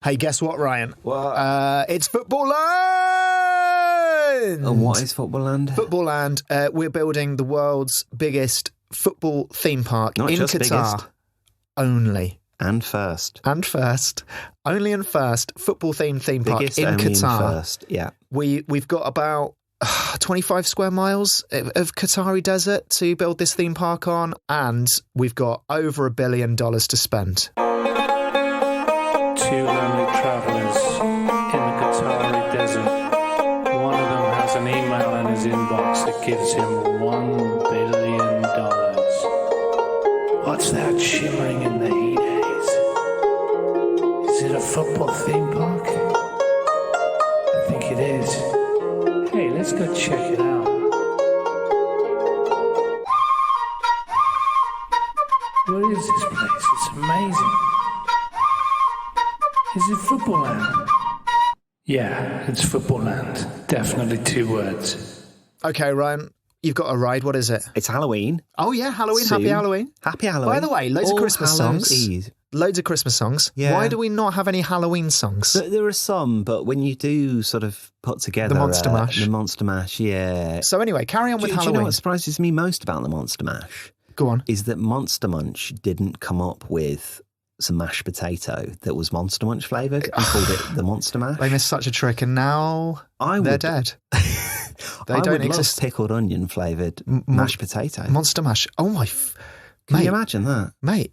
Hey, guess what, Ryan? What? It's Footballand! And what is Footballland? Footballand. We're building the world's biggest football theme park Not in just Qatar. biggest. Only. And first. Only and first football-themed theme park Biggest, in only Qatar. And first. Yeah. We've got about 25 square miles of Qatari desert to build this theme park on, and we've got over $1 billion to spend. Two lonely travellers in the Qatari desert. One of them has an email in his inbox that gives him $1 billion. What's that shimmering in the heat haze? Is it a football theme park? I think it is. Hey, let's go check it out. What is this place? It's amazing. Is it Footballand? Yeah, it's Footballand. Definitely 2 words. Okay, Ryan, you've got a ride. What is it? It's Halloween. Oh, yeah, Halloween. Soon. Happy Halloween. Happy Halloween. By the way, loads of Christmas songs. Loads of Christmas songs. Yeah. Why do we not have any Halloween songs? There are some, but when you do sort of put together... The Monster Mash. The Monster Mash, yeah. So anyway, carry on with Halloween. Do you know what surprises me most about the Monster Mash? Go on. Is that Monster Munch didn't come up with some mashed potato that was Monster Munch flavoured and called it the Monster Mash. They missed such a trick, and now they're dead. They don't exist. Love pickled onion flavoured mashed potato. Monster Mash. Oh my... Can you imagine that? Mate,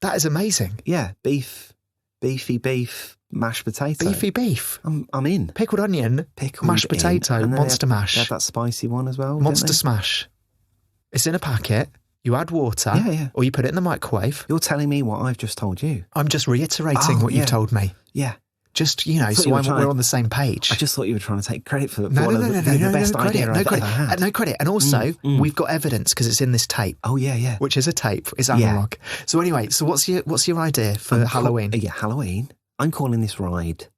that is amazing. Yeah, beefy beef, mashed potato. Beefy beef. I'm in. Pickled onion, mashed potato, Monster Mash. They had that spicy one as well. Monster Smash. It's in a packet. You add water, or you put it in the microwave. You're telling me what I've just told you. I'm just reiterating what you've told me. Yeah. Just, so we're on the same page. I just thought you were trying to take credit for the best idea I've ever had. No credit. And also, we've got evidence because it's in this tape. Oh, yeah. Which is a tape. It's analog. Yeah. So anyway, what's your idea for Halloween? Halloween. I'm calling this ride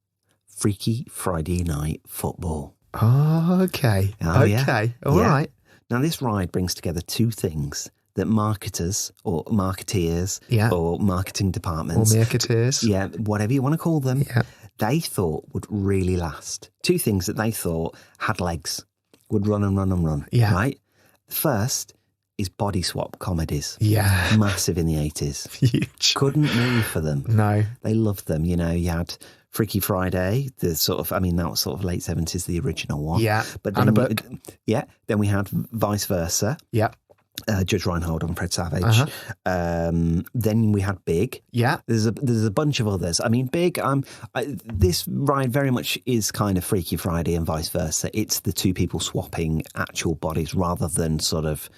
Freaky Friday Night Football. Oh, okay. Oh, yeah. All right. Now, this ride brings together 2 things that marketers or marketeers or marketing departments... Or marketeers. Yeah, whatever you want to call them. Yeah. They thought would really last. 2 things that they thought had legs, would run and run and run. Yeah. Right? The first is body swap comedies. Yeah. Massive in the 80s. Huge. Couldn't move for them. No. They loved them. You had Freaky Friday, that was sort of late 70s, the original one. Yeah. But and a book. Then we had Vice Versa. Yeah. Judge Reinhold and Fred Savage. Then we had Big. Yeah. There's a bunch of others. I mean, Big, this ride very much is kind of Freaky Friday and Vice Versa. It's the 2 people swapping actual bodies rather than sort of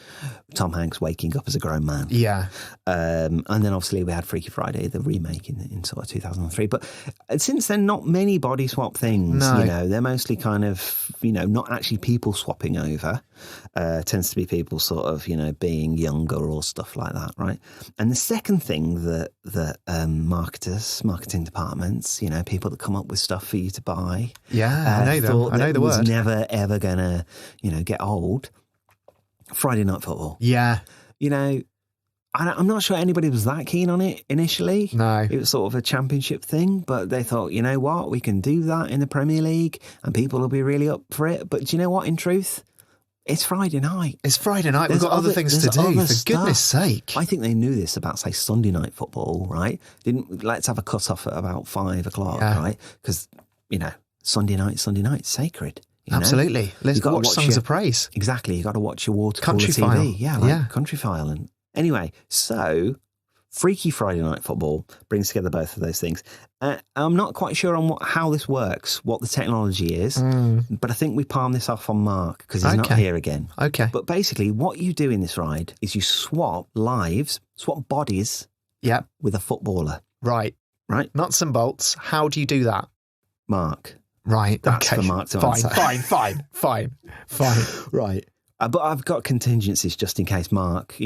Tom Hanks waking up as a grown man. Yeah. And then obviously we had Freaky Friday, the remake in sort of 2003. But since then, not many body swap things. No. They're mostly kind of, not actually people swapping over. Tends to be people sort of, being younger or stuff like that, right? And the second thing that marketing departments, people that come up with stuff for you to buy, I know them. I know the word. Was never ever gonna, get old. Friday Night Football. Yeah. I'm not sure anybody was that keen on it initially. No. It was sort of a championship thing, but they thought, you know what, we can do that in the Premier League and people will be really up for it. But do you know what, in truth? It's Friday night. We've got other things to do, for goodness sake. I think they knew this about, say, Sunday night football, right? Let's have a cut-off at about 5 o'clock, right? Because, Sunday night's sacred. Absolutely. Let's watch songs of praise. Exactly. You got to watch your water Country cooler File. TV. Yeah, Country File. And anyway, so Freaky Friday Night Football brings together both of those things. I'm not quite sure on how this works, what the technology is, but I think we palm this off on Mark because he's not here again. Okay. But basically, what you do in this ride is you swap bodies with a footballer. Right. Nuts and bolts. How do you do that? Mark. Right. That's for Mark to answer. Fine. Right. But I've got contingencies just in case Mark,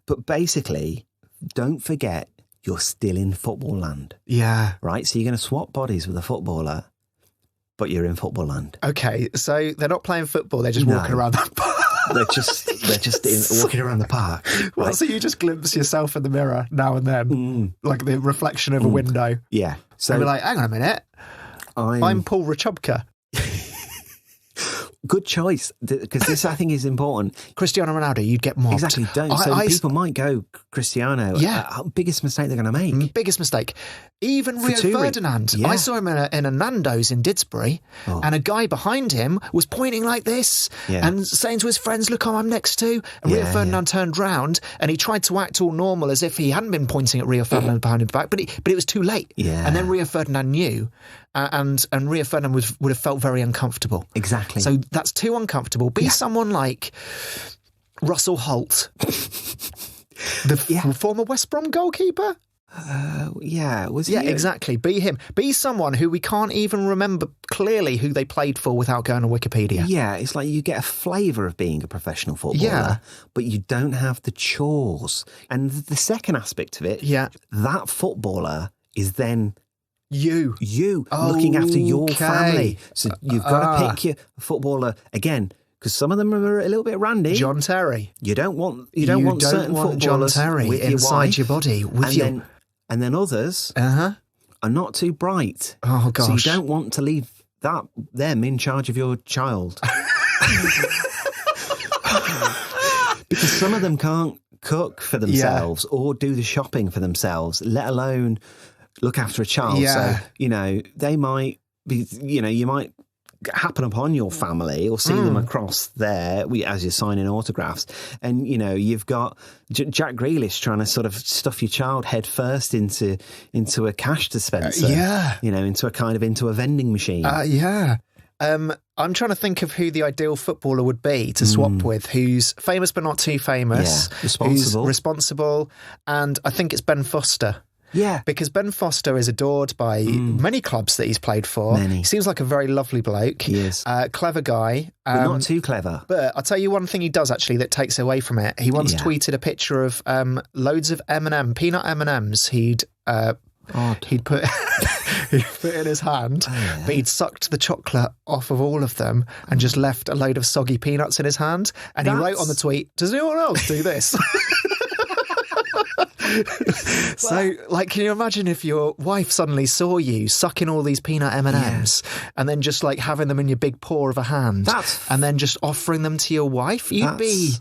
But basically, don't forget, you're still in Footballand. Yeah. Right? So you're going to swap bodies with a footballer, but you're in Footballand. Okay, so they're not playing football, they're just walking around that park. they're just walking around the park. Well, right? so you just glimpse yourself in the mirror now and then, like the reflection of a window. Yeah. So And be like, hang on a minute, I'm Paul Rachubka. Good choice, because this I think is important. Cristiano Ronaldo, you'd get mobbed. Exactly. People might go Cristiano. Yeah. Biggest mistake they're going to make. Biggest mistake. Even Rio Ferdinand. Yeah. I saw him in a Nando's in Didsbury, and a guy behind him was pointing like this and saying to his friends, look, I'm next to. And Rio Ferdinand turned round and he tried to act all normal as if he hadn't been pointing at Rio Ferdinand behind his back, but it was too late. Yeah. And then Rio Ferdinand knew, and Rio Ferdinand would have felt very uncomfortable. Exactly. So that's too uncomfortable. Be someone like Russell Holt, the former West Brom goalkeeper. Was he? Yeah, exactly. Be him. Be someone who we can't even remember clearly who they played for without going on Wikipedia. Yeah, it's like you get a flavour of being a professional footballer, but you don't have the chores. And the second aspect of it, that footballer is then you looking after your family. So you've got to pick your footballer again. Because some of them are a little bit randy. John Terry. You don't want certain footballers John Terry with inside your body. And then others are not too bright. Oh, gosh. So you don't want to leave them in charge of your child. Because some of them can't cook for themselves or do the shopping for themselves, let alone look after a child. Yeah. So, they might be, you might happen upon your family or see them across there as you're signing autographs, and you've got Jack Grealish trying to sort of stuff your child head first into a cash dispenser, into a vending machine. I'm trying to think of who the ideal footballer would be to swap with, who's famous but not too famous, who's responsible, and I think it's Ben Foster. Yeah. Because Ben Foster is adored by many clubs that he's played for. Many. He seems like a very lovely bloke. He is. Clever guy. But not too clever. But I'll tell you one thing he does actually that takes away from it. He once tweeted a picture of loads of peanut M&Ms he'd put in his hand, but he'd sucked the chocolate off of all of them and just left a load of soggy peanuts in his hand. And he wrote on the tweet, does anyone else do this? So, can you imagine if your wife suddenly saw you sucking all these peanut M&Ms and then just having them in your big paw of a hand and then just offering them to your wife? You'd be...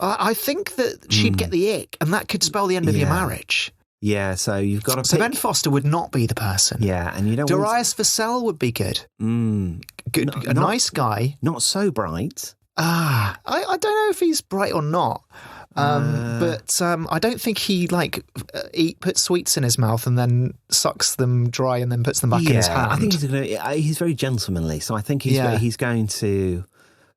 I think that she'd get the ick, and that could spell the end of your marriage. Yeah, so you've got to So Ben Foster would not be the person. Yeah, and you don't Darius Vassell would be good. Good, nice guy. Not so bright. I don't know if he's bright or not. But I don't think he puts sweets in his mouth and then sucks them dry and then puts them back in his hand. I think he's very gentlemanly, so I think he's going to,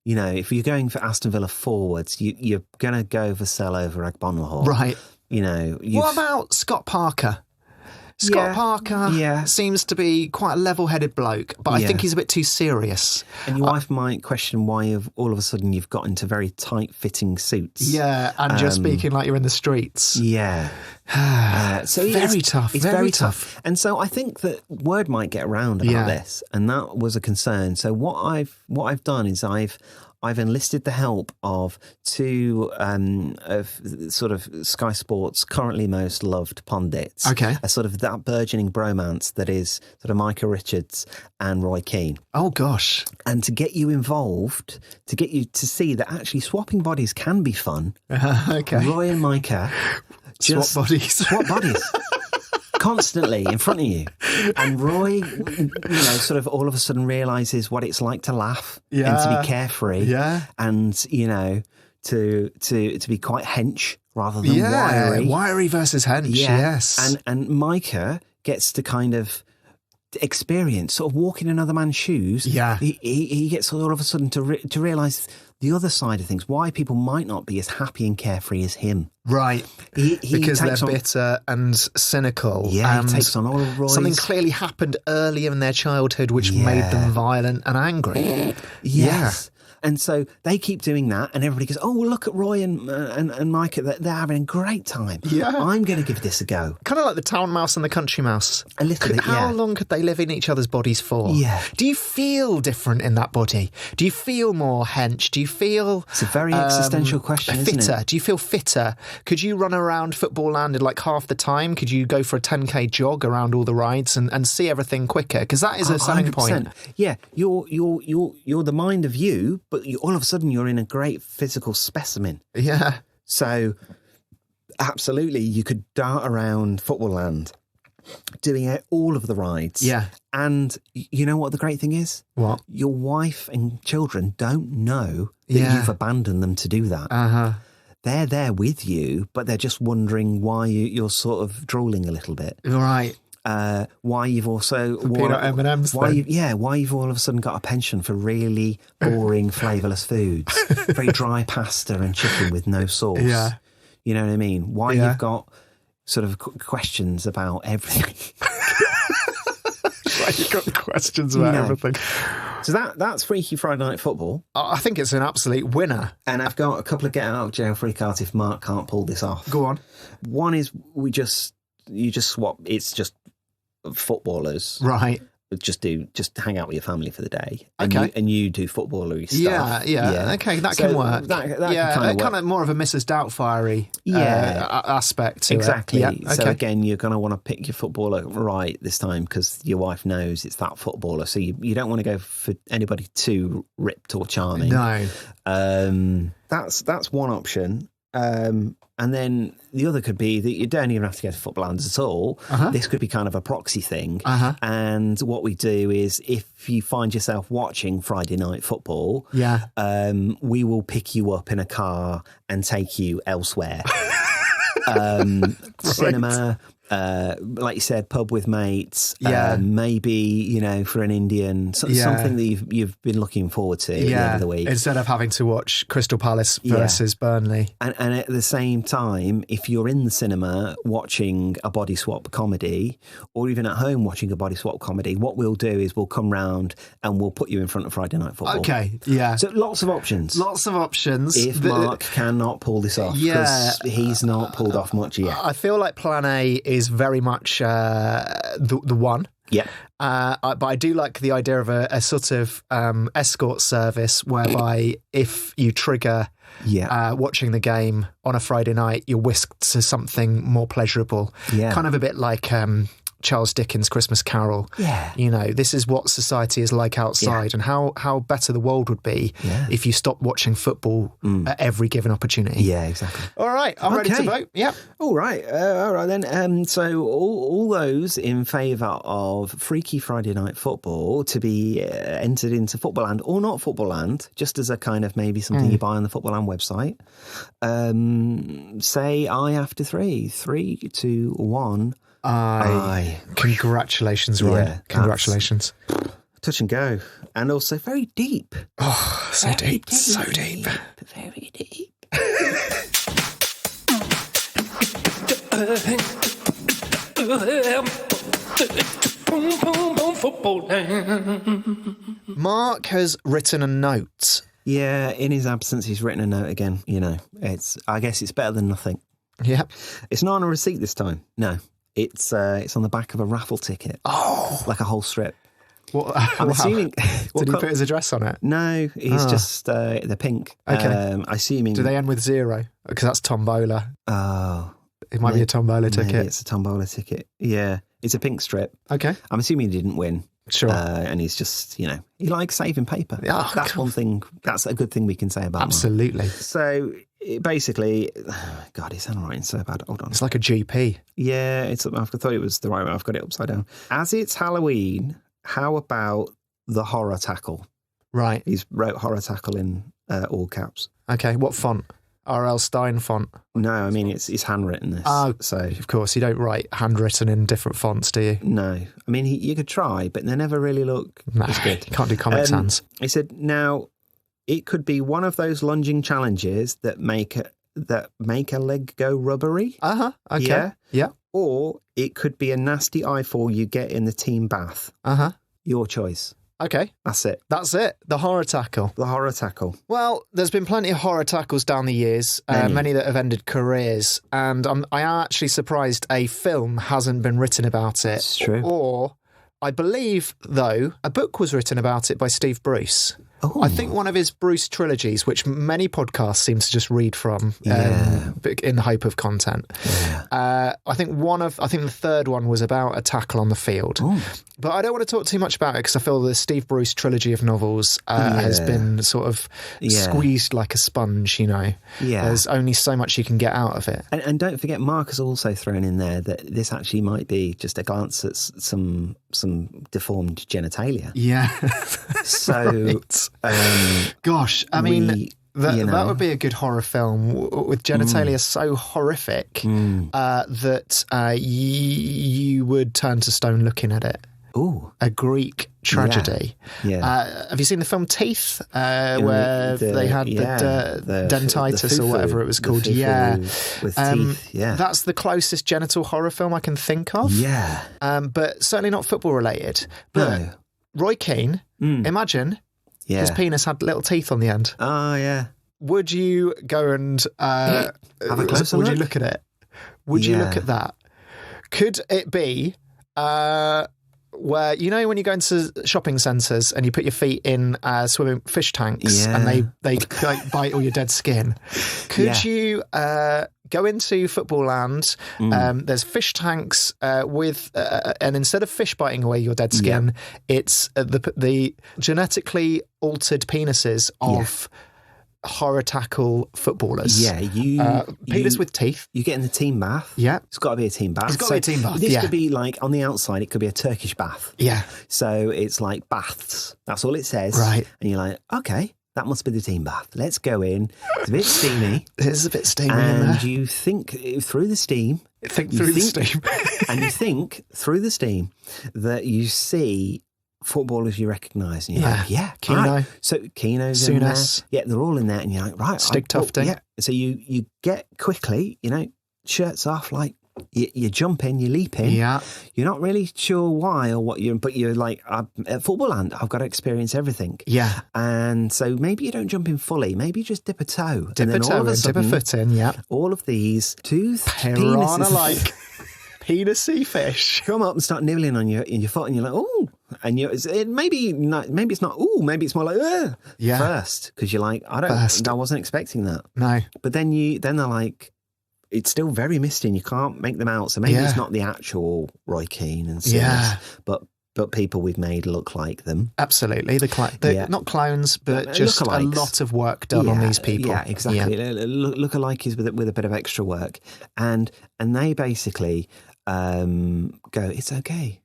if you're going for Aston Villa forwards, you're going to go Vassell over Agbonlahor. Right. What about Scott Parker? Scott Parker seems to be quite a level-headed bloke, but I think he's a bit too serious. And your wife might question why all of a sudden you've got into very tight-fitting suits. Yeah, and you're speaking like you're in the streets. Yeah. So it's very tough. And so I think that word might get around about this, and that was a concern. So what I've done is I've enlisted the help of two of sort of Sky Sports' currently most loved pundits. Okay. A sort of that burgeoning bromance that is sort of Micah Richards and Roy Keane. Oh, gosh. And to get you involved, to get you to see that actually swapping bodies can be fun. Okay. Roy and Micah swap bodies. Swap bodies. Constantly in front of you. And Roy, sort of all of a sudden realises what it's like to laugh and to be carefree. Yeah. And, to be quite hench rather than wiry. Wiry versus hench, yes. And Micah gets to kind of experience sort of walk in another man's shoes. Yeah. He gets all of a sudden to realise the other side of things, why people might not be as happy and carefree as him. Right. Because they're bitter and cynical. Yeah, and he takes on all of Roy's... Something clearly happened earlier in their childhood which made them violent and angry. Yes. And so they keep doing that, and everybody goes, oh, well, look at Roy and Micah. They're having a great time. Yeah. I'm going to give this a go. Kind of like the town mouse and the country mouse. A little bit, How long could they live in each other's bodies for? Yeah. Do you feel different in that body? Do you feel more hench? Do you feel... It's a very existential question, fitter? isn't it? Do you feel fitter? Could you run around Footballland like half the time? Could you go for a 10k jog around all the rides and see everything quicker? Because that is a selling 100%. Point. Yeah, you're the mind of you, but all of a sudden you're in a great physical specimen. Yeah. So, absolutely, you could dart around Footballland, doing all of the rides. Yeah. And you know what the great thing is? What? Your wife and children don't know that you've abandoned them to do that. Uh-huh. They're there with you, but they're just wondering why you're sort of drooling a little bit. Right. Why you've also... peanut M&Ms why you've all of a sudden got a penchant for really boring, flavourless foods. Very dry pasta and chicken with no sauce. Yeah. You know what I mean? Why you've got sort of questions about everything. Why you've got questions about everything. So that's Freaky Friday Night Football. I think it's an absolute winner. And I've got a couple of get out of jail free cards if Mark can't pull this off. Go on. One is you just swap. It's just footballers, right? Just hang out with your family for the day. Okay. And you do footballery stuff. Yeah. Okay, that can work. That kind of more of a Mrs. Doubtfire aspect to exactly. it. Yeah, so again, you're going to want to pick your footballer right this time because your wife knows it's that footballer. So you don't want to go for anybody too ripped or charming. No. That's one option. And then the other could be that you don't even have to go to Footballand at all. Uh-huh. This could be kind of a proxy thing. Uh-huh. And what we do is if you find yourself watching Friday Night Football, we will pick you up in a car and take you elsewhere. Cinema, like you said, pub with mates, maybe, for an Indian, something that you've been looking forward to at the end of the week. Instead of having to watch Crystal Palace versus Burnley. And at the same time, if you're in the cinema watching a body swap comedy, or even at home watching a body swap comedy, what we'll do is we'll come round and we'll put you in front of Friday Night Football. Okay, yeah. So lots of options. If Mark cannot pull this off, because he's not pulled off much yet. I feel like Plan A is very much the one. Yeah. But I do like the idea of a sort of escort service whereby if you trigger watching the game on a Friday night, you're whisked to something more pleasurable. Yeah. Kind of a bit like Charles Dickens' Christmas Carol. Yeah. This is what society is like outside and how better the world would be if you stopped watching football at every given opportunity. Yeah, exactly. All right, I'm ready to vote. Yeah. All right then. So all those in favour of Freaky Friday Night Football to be entered into Footballand or not Footballand, just as a kind of maybe something you buy on the Footballand website, say aye after 3. 3, 2, 1... Aye. Congratulations, Ryan. Yeah, congratulations. Touch and go. And also very deep. Oh, so deep. So deep. Very deep. Mark has written a note. Yeah, in his absence, he's written a note again. I guess it's better than nothing. Yeah. It's not on a receipt this time. No. It's on the back of a raffle ticket. Oh, like a whole strip. I'm assuming. Did he put his address on it? No, he's just the pink. Okay. Assuming. Do they end with 0? Because that's tombola. Oh, it might be a tombola ticket. Maybe it's a tombola ticket. Yeah, it's a pink strip. Okay. I'm assuming he didn't win. Sure. And he's just, he likes saving paper. Oh, that's one thing. That's a good thing we can say about him. Absolutely. Mark. So basically, God, his handwriting's so bad. Hold on. It's like a GP. Yeah, I thought it was the right way. I've got it upside down. As it's Halloween, how about the Horror Tackle? Right. He's wrote Horror Tackle in all caps. Okay, what font? R.L. Stein font? No, I mean, it's handwritten, this. Oh, so of course, you don't write handwritten in different fonts, do you? No. I mean, you could try, but they never really look as good. You can't do Comic Sans. He said, now, it could be one of those lunging challenges that make a leg go rubbery. Uh-huh, okay. Yeah. Or it could be a nasty eyefall you get in the team bath. Uh-huh. Your choice. Okay. That's it. The Horror Tackle. The Horror Tackle. Well, there's been plenty of horror tackles down the years, many that have ended careers, and I am actually surprised a film hasn't been written about it. It's true. Or, I believe, though, a book was written about it by Steve Bruce. Oh. I think one of his Bruce trilogies, which many podcasts seem to just read from in the hope of content. Yeah. I think the third one was about a tackle on the field. Oh. But I don't want to talk too much about it because I feel the Steve Bruce trilogy of novels has been sort of squeezed like a sponge, you know. Yeah. There's only so much you can get out of it. And don't forget, Mark has also thrown in there that this actually might be just a glance at some deformed genitalia. Yeah. So, gosh, I mean, that would be a good horror film with genitalia so horrific that you would turn to stone looking at it. Ooh. A Greek tragedy. Yeah. Have you seen the film Teeth, where they had the dentitis or whatever it was called? With teeth, yeah. That's the closest genital horror film I can think of. Yeah. But certainly not football related. But No. Roy Keane, imagine his penis had little teeth on the end. Oh, yeah. Would you go and have a closer would look? you look at it? Would you look at that? Could it be where, you know, when you go into shopping centres and you put your feet in swimming fish tanks and they like bite all your dead skin? Could you go into Footballland? There's fish tanks with, and instead of fish biting away your dead skin, it's the genetically altered penises of horror tackle footballers. Yeah, penis with teeth. You get in the team bath. Yeah. It's got to be a team bath. It's got to be a team bath, This could be like, on the outside, it could be a Turkish bath. Yeah. So it's like baths. That's all it says. Right. And you're like, okay, that must be the team bath. Let's go in. It's a bit steamy. It is a bit steamy in there. And you think through the steam. And you think through the steam that you see footballers you recognise, and you're like, Keano. Right. So Keano's in there. Souness. Yeah, they're all in there, and you're like, right. Stig Tufting. Yeah. So you get quickly, you know, shirts off, like you jump in, you leap in. Yeah. You're not really sure why or what but you're like, at Footballland, I've got to experience everything. Yeah. And so maybe you don't jump in fully, maybe you just dip a toe. Dip a toe in, dip a foot in, yeah. All of these piranha-like penis-y fish come up and start nibbling on your foot, and you're like, oh, and maybe it's not. Oh, maybe it's more like first, because you're like, I wasn't expecting that. No, but then they're like, it's still very misty, and you can't make them out. So maybe it's not the actual Roy Keane and Souness, but people we've made look like them. Absolutely, not clones, but just a lot of work done on these people. Yeah, exactly. Look-alike is with a bit of extra work, and they basically go, it's okay.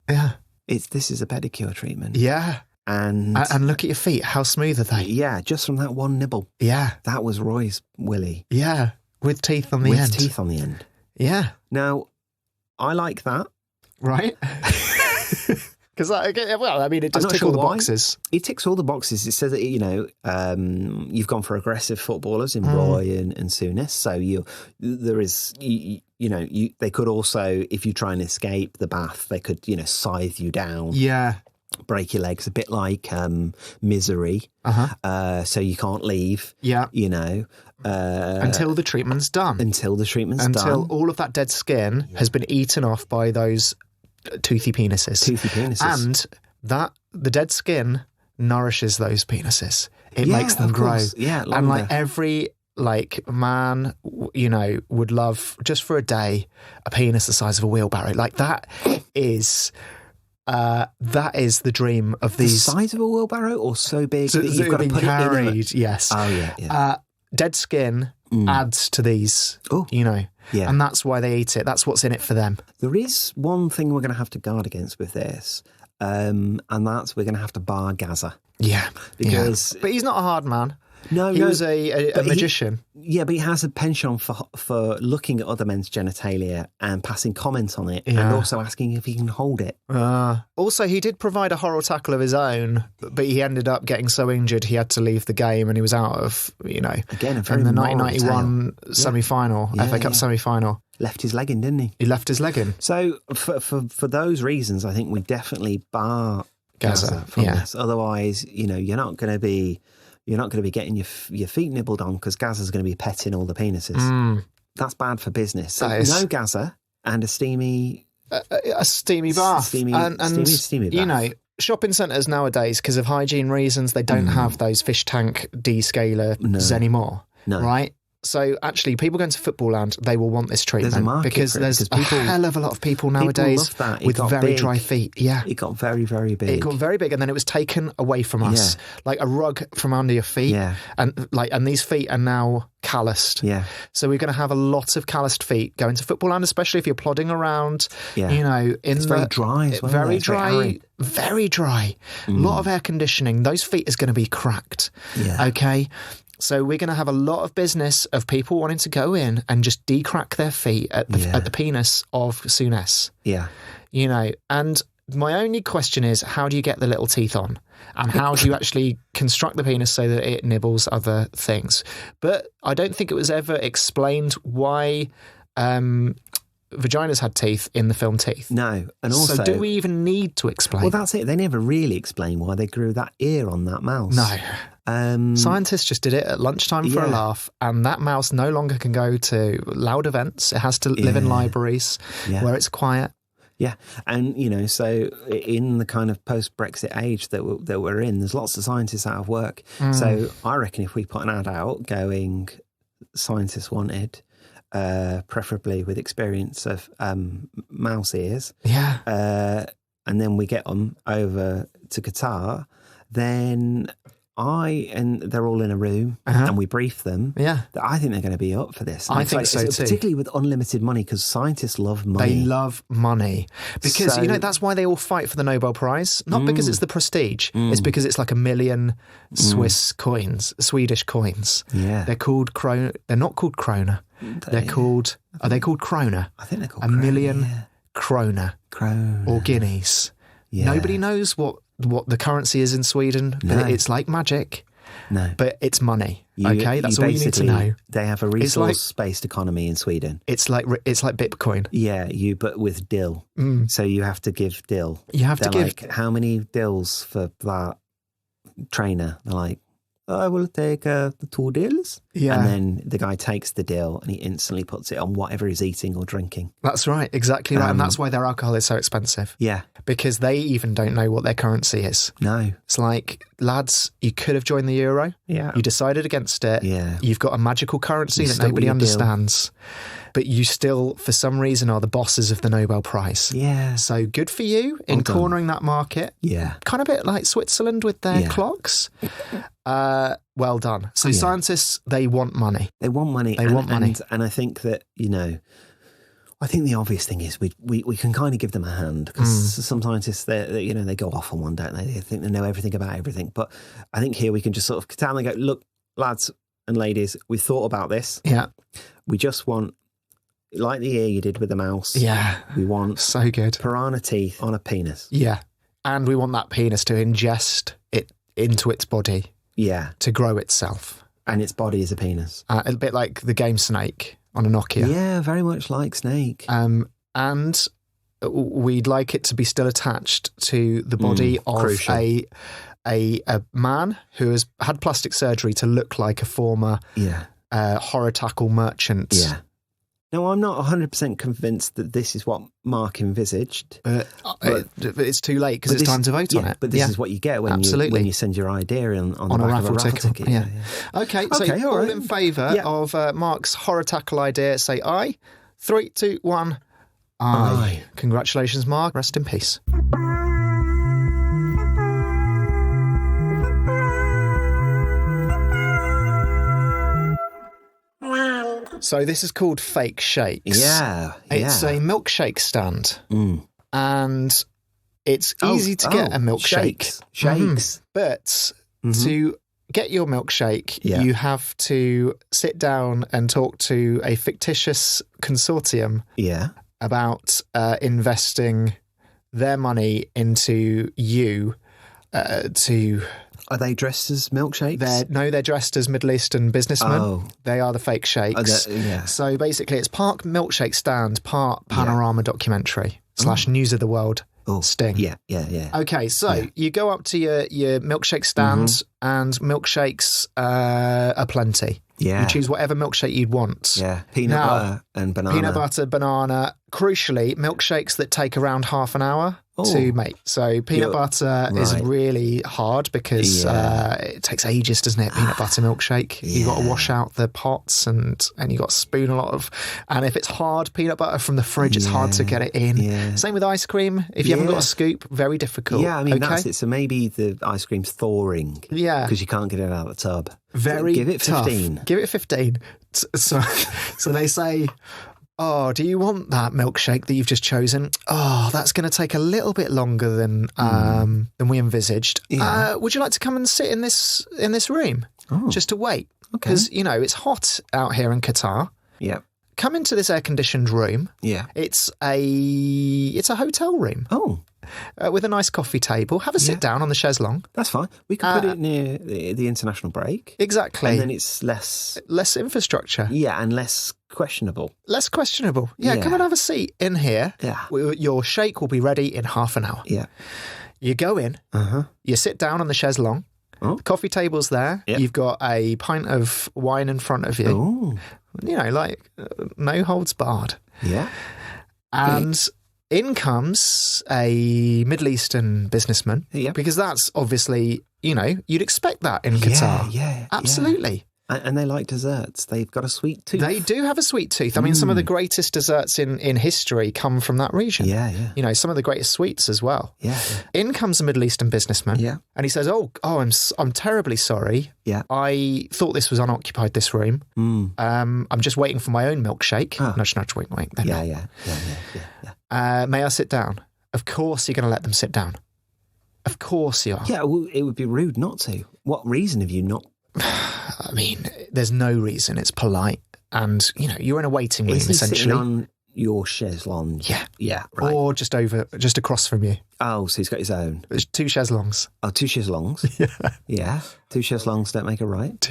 Yeah. This is a pedicure treatment. Yeah. And look at your feet. How smooth are they? Yeah, just from that one nibble. Yeah. That was Roy's willy. Yeah. With teeth on the end. With teeth on the end. Yeah. Now, I like that. Right? Because, it does tick all the boxes. It ticks all the boxes. It says that, you know, you've gone for aggressive footballers in Roy and Souness. So they could also, if you try and escape the bath, they could, you know, scythe you down. Yeah. Break your legs, a bit like Misery. So you can't leave. Yeah. You know. Until the treatment's done. Until all of that dead skin has been eaten off by those toothy penises. And the dead skin nourishes those penises. It makes them grow. Yeah, longer. And like every man, you know, would love, just for a day, a penis the size of a wheelbarrow. Like that is the dream of these. The size of a wheelbarrow, or so big that you've got to put carried, it in? Yes. Oh, yeah. Dead skin adds to these, you know. Yeah. And that's why they eat it. That's what's in it for them. There is one thing we're going to have to guard against with this, and that's we're going to have to bar Gaza. Yeah. Because... But he's not a hard man. No, he was a magician. But he has a penchant for looking at other men's genitalia and passing comment on it, and also asking if he can hold it. Also, he did provide a horror tackle of his own, but he ended up getting so injured he had to leave the game, and he was out of, you know, again, a very in the 1991 semi-final, FA Cup semi-final. Left his leg in, didn't he? He left his leg in. So for those reasons, I think we definitely bar Gaza from this. Otherwise, you know, you're not going to be getting your feet nibbled on, because Gaza's going to be petting all the penises. That's bad for business. So no Gaza and a steamy bath. Steamy bath. Steamy bath. You know, shopping centres nowadays, because of hygiene reasons, they don't have those fish tank descalers anymore. No. Right? So actually, people going to Footballland, they will want this treatment. There's a market because there's a hell of a lot of people nowadays with very dry feet. Yeah, it got very, very big. It got very big, and then it was taken away from us, like a rug from under your feet. Yeah, and these feet are now calloused. Yeah, so we're going to have a lot of calloused feet going to Footballland, especially if you're plodding around. Yeah, you know, it's very dry as well. Very dry. Very dry. A lot of air conditioning. Those feet is going to be cracked. Yeah. Okay. So we're going to have a lot of business of people wanting to go in and just decrack their feet at the penis of Souness. Yeah. You know, and my only question is, how do you get the little teeth on? And how do you actually construct the penis so that it nibbles other things? But I don't think it was ever explained why vaginas had teeth in the film Teeth. No. And also, so do we even need to explain? Well, that's it. They never really explain why they grew that ear on that mouse. No. Scientists just did it at lunchtime for a laugh, and that mouse no longer can go to loud events. It has to live in libraries where it's quiet. Yeah, and you know, so in the kind of post-Brexit age that we're in, there's lots of scientists out of work. So I reckon if we put an ad out going, scientists wanted, preferably with experience of mouse ears, and then we get them over to Qatar, then and they're all in a room and we brief them. Yeah. I think they're going to be up for this. I think so too. Particularly with unlimited money, because scientists love money. They love money. Because, you know, that's why they all fight for the Nobel Prize. Not because it's the prestige. It's because it's like 1 million Swedish coins. Yeah. They're called They're not called Krona. They're called... Are they called Krona? I think they're called 1 million Krona. Krona. Or guineas. Yeah. Nobody knows what the currency is in Sweden, but it's like magic. No. But it's money. Okay, that's all you need to know. They have a resource-based economy in Sweden. It's like Bitcoin. Yeah, but with dill. So you have to give dill. You have to give... Like, how many dills for that trainer? They're like, I will take the 2 dills. Yeah. And then the guy takes the dill and he instantly puts it on whatever he's eating or drinking. That's right, exactly right. And that's why their alcohol is so expensive. Yeah. Because they even don't know what their currency is. No. It's like, lads, you could have joined the euro. Yeah. You decided against it. Yeah. You've got a magical currency that nobody understands. But you still, for some reason, are the bosses of the Nobel Prize. Yeah. So good for you in cornering that market. Yeah. Kind of a bit like Switzerland with their clocks. Well done. So scientists, they want money. They want money. And I think that, you know, I think the obvious thing is we can kind of give them a hand, because some scientists, they go off on one, don't they? They think they know everything about everything. But I think here we can just sort of sit down and go, look, lads and ladies, we thought about this. Yeah. We just want, like the ear you did with the mouse. Yeah. We want so good piranha teeth on a penis. Yeah. And we want that penis to ingest it into its body. Yeah. To grow itself. And its body is a penis. A bit like the game Snake on a Nokia. Yeah, very much like Snake. And we'd like it to be still attached to the body of a man who has had plastic surgery to look like a former horror tackle merchant. Yeah. Now, I'm not 100% convinced that this is what Mark envisaged. But it's too late because it's time to vote on it. But this is what you get when you send your idea on the back of a raffle ticket. Yeah. Okay, so all in favour of Mark's horror tackle idea, say aye. 3, 2, 1, aye. Congratulations, Mark. Rest in peace. So this is called Fake Shakes. Yeah. It's a milkshake stand. And it's easy to get a milkshake. Shakes. But to get your milkshake, you have to sit down and talk to a fictitious consortium about investing their money into you to... Are they dressed as milkshakes? They're dressed as Middle Eastern businessmen. Oh. They are the fake shakes. So basically it's part milkshake stand, part panorama documentary / news of the world sting. Yeah. Okay, so you go up to your milkshake stand and milkshakes are plenty. Yeah. You choose whatever milkshake you'd want. Yeah. Peanut butter and banana. Peanut butter, banana. Crucially, milkshakes that take around half an hour. to make. So peanut butter is really hard because it takes ages, doesn't it? Peanut butter milkshake. You got to wash out the pots and you got to spoon a lot of. And if it's hard peanut butter from the fridge, it's hard to get it in. Yeah. Same with ice cream. If you haven't got a scoop, very difficult. Yeah, I mean that's it. So maybe the ice cream's thawing. Yeah, because you can't get it out of the tub. Very give it 15. Tough. Give it 15. So they say, oh, do you want that milkshake that you've just chosen? Oh, that's going to take a little bit longer than we envisaged. Yeah. Would you like to come and sit in this room just to wait? Because it's hot out here in Qatar. Yeah. Come into this air-conditioned room. Yeah. It's a hotel room. Oh. With a nice coffee table. Have a sit down on the chaise-longue. That's fine. We can put it near the international break. Exactly. And then it's less infrastructure. Yeah, and less questionable. Less questionable. Yeah, come and have a seat in here. Yeah. Your shake will be ready in half an hour. Yeah. You go in. You sit down on the chaise-longue. Oh. The coffee table's there. Yep. You've got a pint of wine in front of you. Ooh. No holds barred. Yeah. And in comes a Middle Eastern businessman. Yep. Because that's obviously, you'd expect that in Qatar. Yeah. Absolutely. Yeah. And they like desserts. They've got a sweet tooth. They do have a sweet tooth. I mean, some of the greatest desserts in history come from that region. Yeah, yeah. Some of the greatest sweets as well. Yeah. In comes a Middle Eastern businessman. Yeah. And he says, I'm terribly sorry. Yeah. I thought this was unoccupied, this room. I'm just waiting for my own milkshake. Nudge, nudge, wink, wink. Yeah. May I sit down? Of course you're going to let them sit down. Of course you are. Yeah, well, it would be rude not to. What reason have you not? I mean, there's no reason. It's polite. And, you're in a waiting room, essentially. Sitting on your chaise-longue? Yeah. Yeah, right. Or just across from you. Oh, so he's got his own. There's 2 chaise-longues. Oh, 2 chaise-longues? Yeah. Yeah. 2 chaise-longues don't make a right.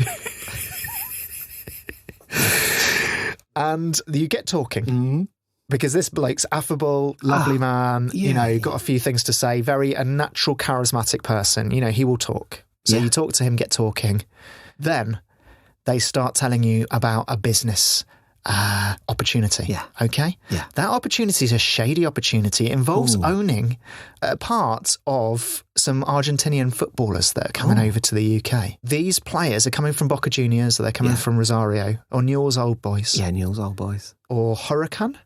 And you get talking. Because this bloke's affable, lovely man, got a few things to say, a natural, charismatic person. He will talk. So you talk to him, get talking. Then they start telling you about a business opportunity. Yeah. Okay? Yeah. That opportunity is a shady opportunity. It involves owning a part of some Argentinian footballers that are coming over to the UK. These players are coming from Boca Juniors, or they're coming from Rosario, or Newell's Old Boys. Yeah, Newell's Old Boys. Or Huracan.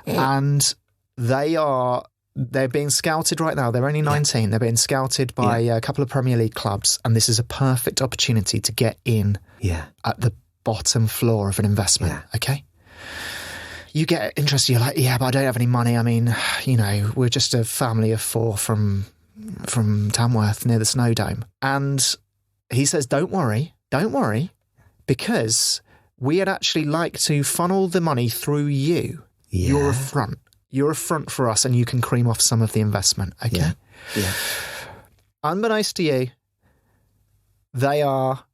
And they're being scouted right now. They're only 19. They're being scouted by a couple of Premier League clubs, and this is a perfect opportunity to get in at the bottom floor of an investment. Yeah. Okay? You get interested. You're like, but I don't have any money. I mean, we're just a family of 4 from Tamworth near the Snow Dome. And he says, don't worry, because we'd actually like to funnel the money through you. Yeah. You're a front for us, and you can cream off some of the investment, okay? Yeah. Unbeknownst to you, they are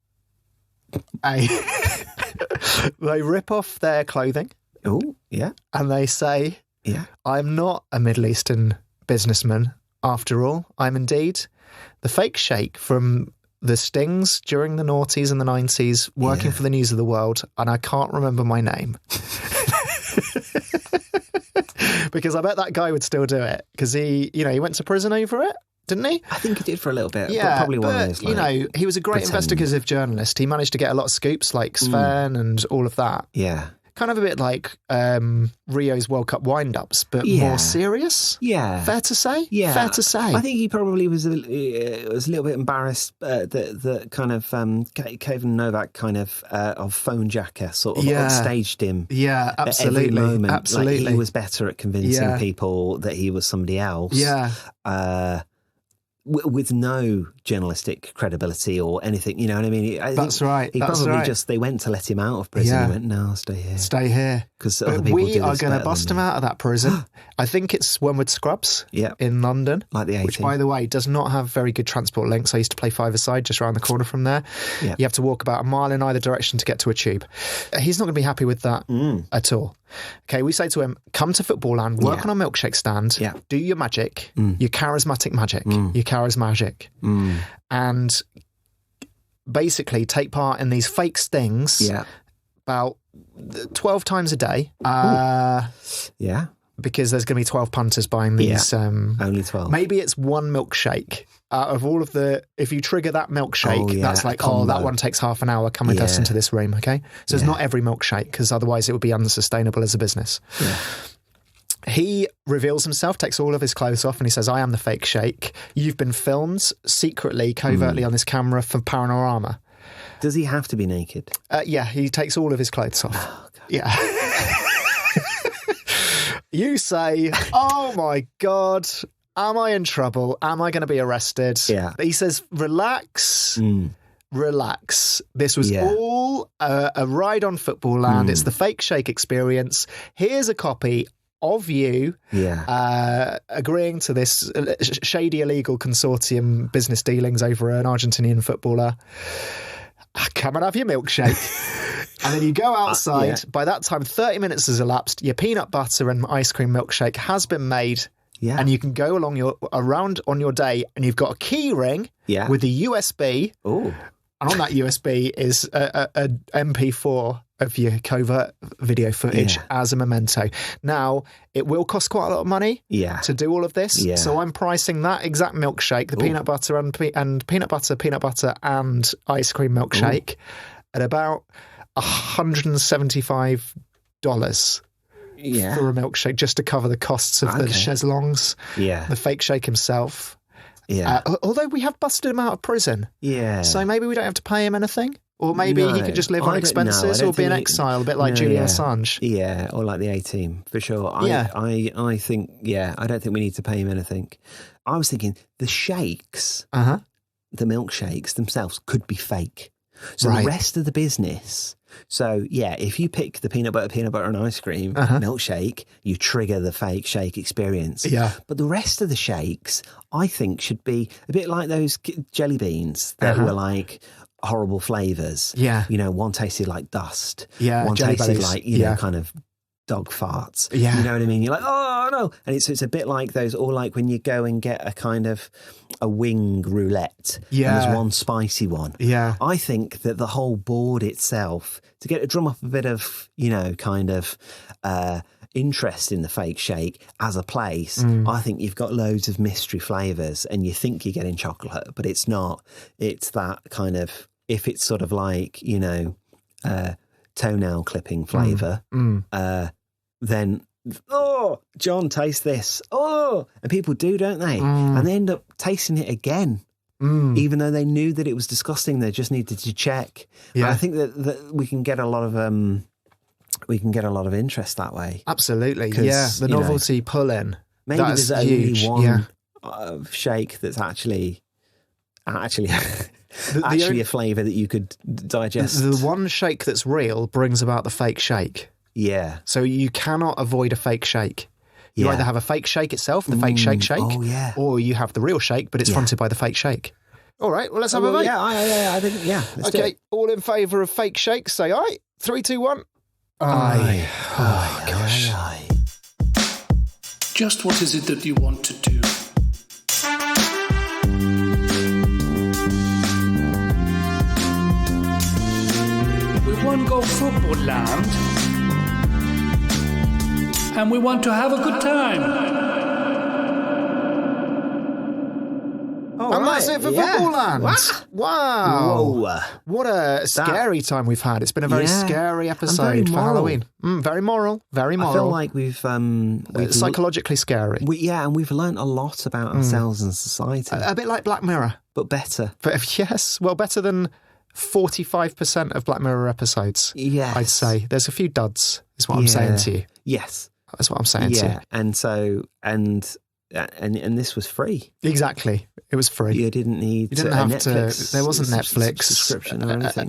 they rip off their clothing. Oh, yeah. And they say, I'm not a Middle Eastern businessman after all. I'm indeed the fake sheikh from the Stings during the noughties and the 90s, working for the News of the World, and I can't remember my name. Because I bet that guy would still do it. Because he went to prison over it, didn't he? I think he did for a little bit. Yeah, probably one of those. He was a great investigative journalist. He managed to get a lot of scoops like Sven and all of that. Yeah. Kind of a bit like Rio's World Cup wind-ups, but more serious. Yeah. Fair to say? Yeah. Fair to say. I think he probably was a little bit embarrassed that kind of Kevin Novak kind of phone jacker sort of staged him. Yeah, absolutely. At every moment. Absolutely. Like he was better at convincing people that he was somebody else. Yeah. With no journalistic credibility or anything, you know what I mean? That's right. He probably just, they went to let him out of prison. He went, no, I'll stay here. Stay here. Because we are going to bust him out of that prison. I think it's Wormwood Scrubs in London. Like the 18. Which, by the way, does not have very good transport links. I used to play five-a-side just around the corner from there. Yeah. You have to walk about a mile in either direction to get to a tube. He's not going to be happy with that at all. Okay, we say to him, come to Footballland, work on our milkshake stand, do your magic, your charismatic magic, your charismagic, and basically take part in these fake stings about 12 times a day. because there's going to be 12 punters buying these. Only 12. Maybe it's one milkshake. Out of all of the, if you trigger that milkshake, that's like, that one takes half an hour. Come with us into this room, okay? So it's not every milkshake, because otherwise it would be unsustainable as a business. Yeah. He reveals himself, takes all of his clothes off, and he says, I am the fake shake. You've been filmed secretly, covertly on this camera for Panorama. Does he have to be naked? Yeah, he takes all of his clothes off. Oh, God. Yeah. You say, oh my God, am I in trouble? Am I going to be arrested? Yeah. He says, relax. Relax. This was all a ride on Footballland. It's the fake shake experience. Here's a copy of you agreeing to this shady illegal consortium business dealings over an Argentinian footballer. Come and have your milkshake. And then you go outside. By that time, 30 minutes has elapsed. Your peanut butter and ice cream milkshake has been made. Yeah. And you can go around on your day, and you've got a key ring with a USB. Oh. And on that USB is a MP4 of your covert video footage as a memento. Now, it will cost quite a lot of money to do all of this. Yeah. So I'm pricing that exact milkshake, the peanut butter and peanut butter and ice cream milkshake at about $175 for a milkshake, just to cover the costs of the chaiselongs, the fake shake himself. Yeah. Although we have busted him out of prison. Yeah. So maybe we don't have to pay him anything. Or maybe he could just live on expenses or be in exile, a bit like Julian Assange. Yeah, or like the A-Team, for sure. I think, I don't think we need to pay him anything. I was thinking the shakes, the milkshakes themselves could be fake. So the rest of the business... So, if you pick the peanut butter and ice cream milkshake, you trigger the fake shake experience. Yeah. But the rest of the shakes, I think, should be a bit like those jelly beans that were like horrible flavours. Yeah. You know, one tasted like dust. Yeah. One tasted like, you know, kind of dog farts. Yeah. You know what I mean? You're like, oh, no. And it's a bit like those, or like when you go and get a kind of a wing roulette. Yeah. And there's one spicy one. Yeah. I think that the whole board itself, to drum up a bit of, you know, kind of interest in the fake shake as a place, I think you've got loads of mystery flavours and you think you're getting chocolate, but it's not. It's that kind of, if it's sort of like, you know, toenail clipping flavour, then, John, taste this. And people do, don't they? And they end up tasting it again. Even though they knew that it was disgusting, they just needed to check. Yeah. And I think that we can get a lot of interest that way. Absolutely, the novelty pull-in. Maybe there's only one shake that's actually a flavour that you could digest. The one shake that's real brings about the fake shake. Yeah. So you cannot avoid a fake shake. You either have a fake shake itself, the fake shake, or you have the real shake, but it's fronted by the fake shake. All right, well, let's have a vote. I think, let's do it. All in favour of fake shakes, say aye. 3, 2, 1. Aye. Oh, gosh. Aye. Just what is it that you want to do? We want to go Footballland. And we want to have a good time. And that's it for Footballland. Wow. Whoa. What a scary time we've had. It's been a very scary episode for Halloween. Very moral. Very moral. I feel like we've psychologically scary. And we've learnt a lot about ourselves and society. A bit like Black Mirror. But better. Yes. Well, better than 45% of Black Mirror episodes. Yes. I'd say. There's a few duds, is what I'm saying to you. Yes. That's what I'm saying to you. And so, and this was free. Exactly. It was free. You didn't need There wasn't Netflix subscription or anything.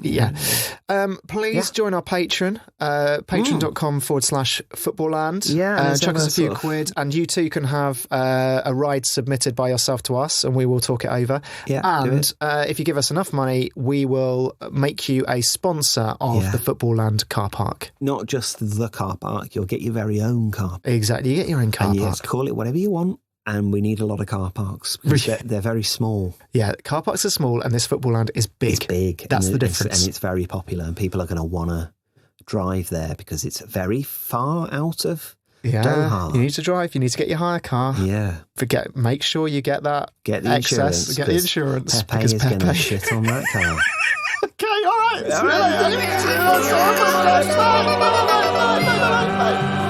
Please join our Patreon, patreon.com/Footballland. Yeah. Chuck us a few quid, and you too can have a ride submitted by yourself to us, and we will talk it over. Yeah, and if you give us enough money, we will make you a sponsor of the Footballland car park. Not just the car park, you'll get your very own car park. Exactly. You get your own car park. Yes, call it whatever you want. And we need a lot of car parks because they're very small. Yeah, car parks are small and this Footballland is big. It's big. That's the difference. And it's very popular and people are going to want to drive there because it's very far out of Yeah, Doha. you need to drive. You need to get your hire car. Yeah. Make sure you get that. Get the insurance. Get the insurance. Pepe is going to shit on that car. Okay, all right. All right. Bye.